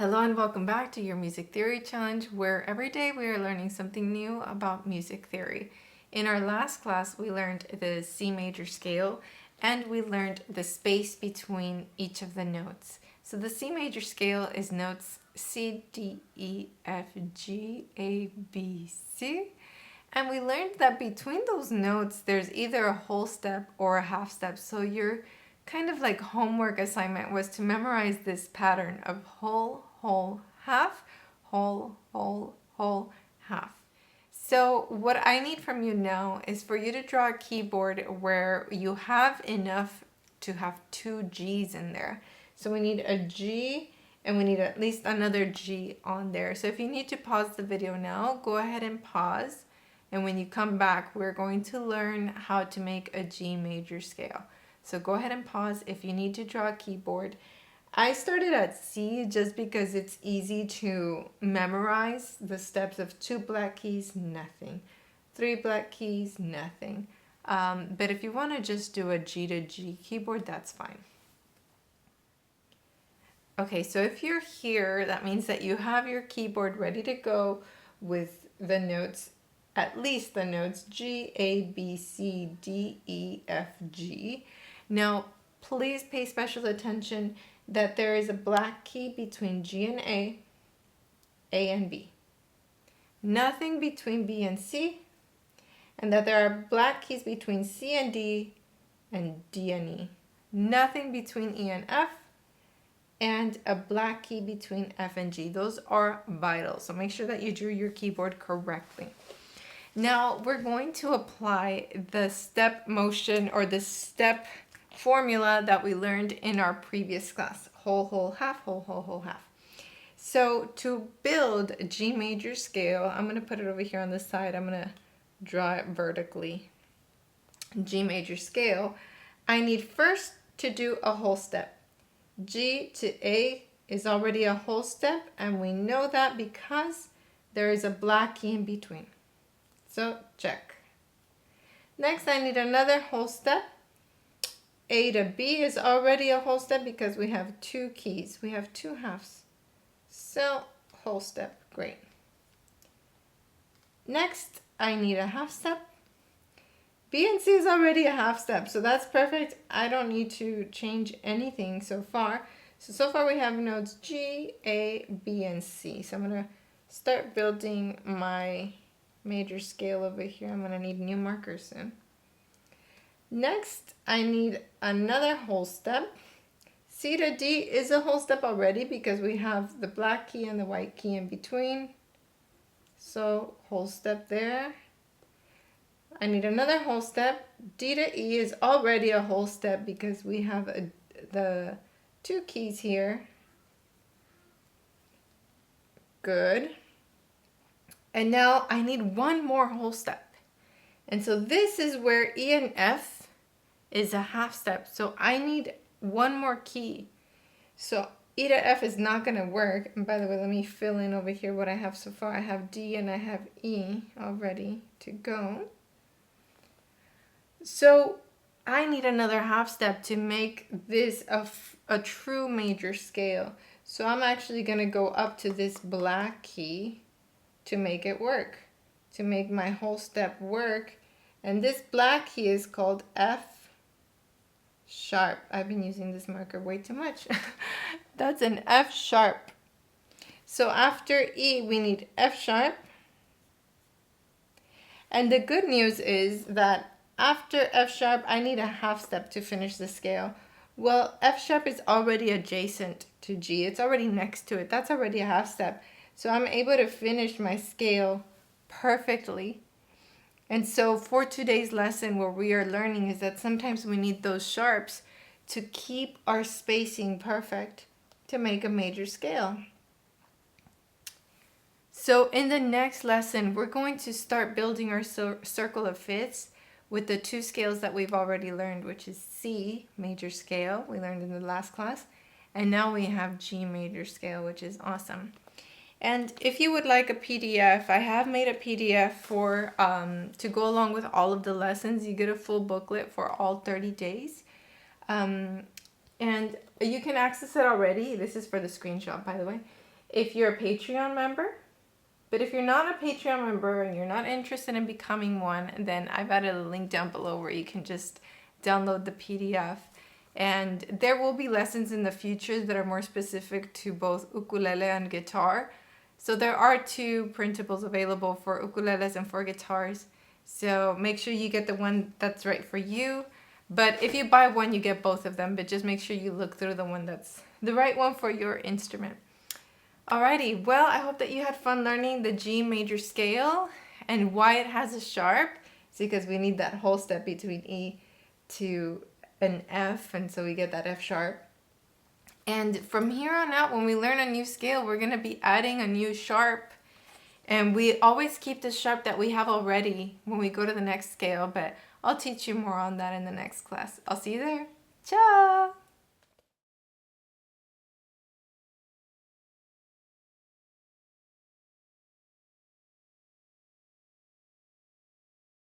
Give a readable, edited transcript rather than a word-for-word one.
Hello and welcome back to your Music Theory Challenge, where every day we are learning something new about music theory. In our last class, we learned the C major scale and we learned the space between each of the notes. So the C major scale is notes C, D, E, F, G, A, B, C. And we learned that between those notes, there's either a whole step or a half step. So your kind of like homework assignment was to memorize this pattern of whole, whole, half, whole, whole, whole, half. So what I need from you now is for you to draw a keyboard where you have enough to have two G's in there. So we need a G and we need at least another G on there. So if you need to pause the video now, go ahead and pause. And when you come back, we're going to learn how to make a G major scale. So go ahead and pause if you need to draw a keyboard. I started at C just because it's easy to memorize the steps of 2 black keys, nothing. 3 black keys, nothing. But if you want to just do a G to G keyboard, that's fine. Okay, so if you're here, that means that you have your keyboard ready to go with the notes, at least the notes G, A, B, C, D, E, F, G. Now, please pay special attention that there is a black key between G and A and B. Nothing between B and C, and that there are black keys between C and D and E. Nothing between E and F, and a black key between F and G. Those are vital, so make sure that you drew your keyboard correctly. Now we're going to apply the step motion or the step formula that we learned in our previous class. Whole, whole, half, whole, whole, whole, half. So to build a G major scale, I'm going to put it over here on the side. I'm going to draw it vertically. G major scale, I need first to do a whole step. G to A is already a whole step, and we know that because there is a black key in between. So check. Next, I need another whole step. A to B is already a whole step because we have 2 keys. We have 2 halves. So whole step, great. Next, I need a half step. B and C is already a half step, so that's perfect. I don't need to change anything so far. So far we have notes G, A, B, and C. So I'm going to start building my major scale over here. I'm going to need new markers soon. Next, I need another whole step. C to D is a whole step already because we have the black key and the white key in between. So whole step there. I need another whole step. D to E is already a whole step because we have the 2 keys here. Good. And now I need one more whole step. And so this is where E and F is a half step. So I need one more key. So E to F is not going to work. And by the way, let me fill in over here what I have so far. I have D and I have E all ready to go. So I need another half step to make this a true major scale. So I'm actually going to go up to this black key to make it work, to make my whole step work. And this black key is called F sharp. I've been using this marker way too much. That's an F sharp. So after E, we need F sharp. And the good news is that after F sharp, I need a half step to finish the scale. Well, F sharp is already adjacent to G. It's already next to it. That's already a half step. So I'm able to finish my scale perfectly. And so for today's lesson, what we are learning is that sometimes we need those sharps to keep our spacing perfect to make a major scale. So in the next lesson, we're going to start building our circle of fifths with the 2 scales that we've already learned, which is C major scale, we learned in the last class, and now we have G major scale, which is awesome. And if you would like a PDF, I have made a PDF for to go along with all of the lessons. You get a full booklet for all 30 days. And you can access it already. This is for the screenshot, by the way. if you're a Patreon member. But if you're not a Patreon member and you're not interested in becoming one, then I've added a link down below where you can just download the PDF. And there will be lessons in the future that are more specific to both ukulele and guitar. So there are 2 printables available for ukuleles and for guitars. So make sure you get the one that's right for you. But if you buy one, you get both of them. But just make sure you look through the one that's the right one for your instrument. Alrighty, well, I hope that you had fun learning the G major scale and why it has a sharp. It's because we need that whole step between E to an F, and so we get that F sharp. And from here on out, when we learn a new scale, we're going to be adding a new sharp. And we always keep the sharp that we have already when we go to the next scale, but I'll teach you more on that in the next class. I'll see you there. Ciao!